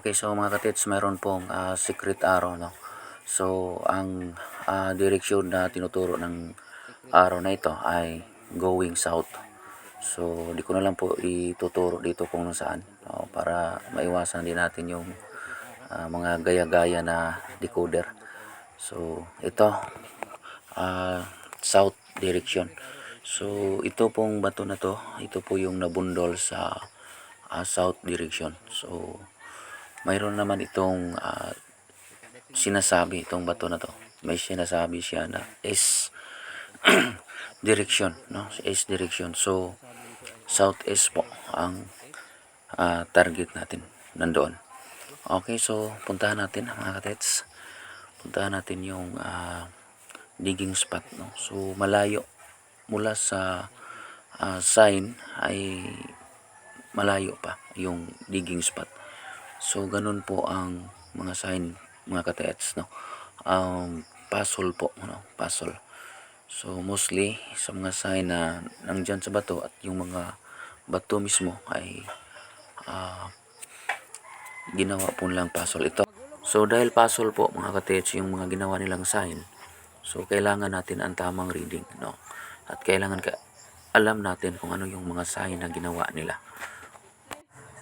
Okay, so mga katits, mayroon pong secret arrow, no? So, ang direksyon na tinuturo ng arrow na ito ay going south. So, di ko na lang po ituturo dito kung saan, no? Para maiwasan din natin yung mga gaya-gaya na decoder. So, ito, south direction. So, ito pong bato na to, ito po yung nabundol sa south direction. So, mayroon naman itong sinasabi itong bato na to. May sinasabi siya na S direction, no? S direction. So, southeast po ang target natin nandoon. Okay, so puntahan natin mga katets. Puntahan natin yung digging spot, no? So, malayo mula sa sign ay malayo pa yung digging spot. So, ganun po ang mga sign, mga katets, no? Puzzle po, no? Puzzle. So, mostly, sa mga sign na nandyan sa bato at yung mga bato mismo ay ginawa po nilang puzzle ito. So, dahil puzzle po, mga katets, yung mga ginawa nilang sign, so, kailangan natin ang tamang reading, no? At kailangan alam natin kung ano yung mga sign na ginawa nila.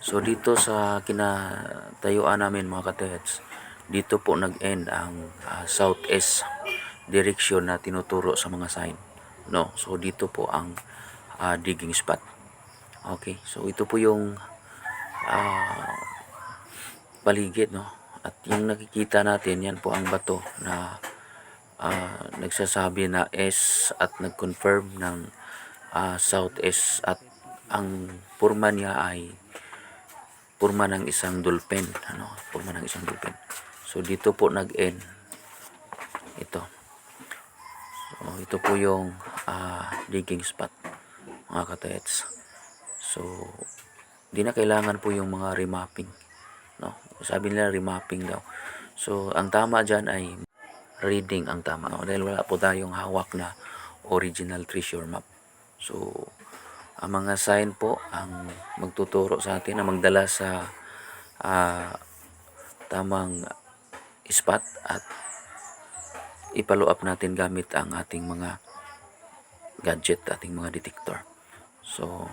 So dito sa kinatayuan namin mga katets, dito po nag-end ang southeast direction na tinuturo sa mga sign, no? So dito po ang digging spot. Okay, so ito po yung paligid, no? At yung nakikita natin, yan po ang bato na nagsasabi na S at nag-confirm ng southeast, at ang purma niya ay purma ng isang dolphin, ano? Purma ng isang dolphin. So dito po nag-end ito. So ito po yung digging spot, mga katets. So di na kailangan po yung mga remapping, no? Sabi nila remapping daw. So ang tama diyan ay reading ang tama, no? Dahil wala po tayong hawak na original treasure map. So ang mga sign po ang magtuturo sa atin na magdala sa tamang spot at i-follow up natin gamit ang ating mga gadget, ating mga detector. So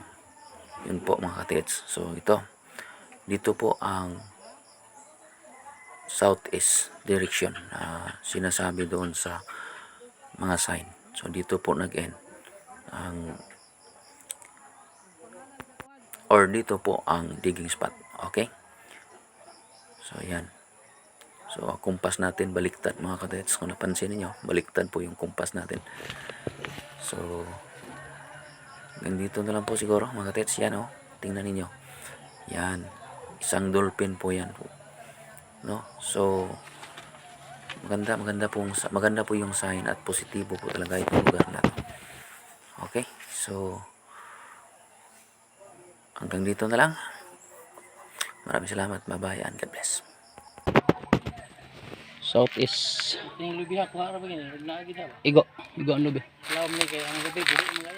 yun po mga katits. So dito po ang southeast direction na sinasabi doon sa mga sign. So dito po nag-end ang dito po ang digging spot. Okay, so yan. So kumpas natin baliktad mga katets. Kung napansin niyo, baliktad po yung kumpas natin. So ganito na lang po siguro mga katets. Yan, oh, tingnan niyo, yan, isang dolphin po yan po, no? So maganda po yung sign at positibo po talaga itong lugar na to. Okay, so hanggang dito na lang. Maraming salamat. Bye-bye and God bless. Southeast. Yung lubi ha, kuha ra ba gini? Lagi daw. Igo ang lubi. Laom ni kay ang lubi dili mo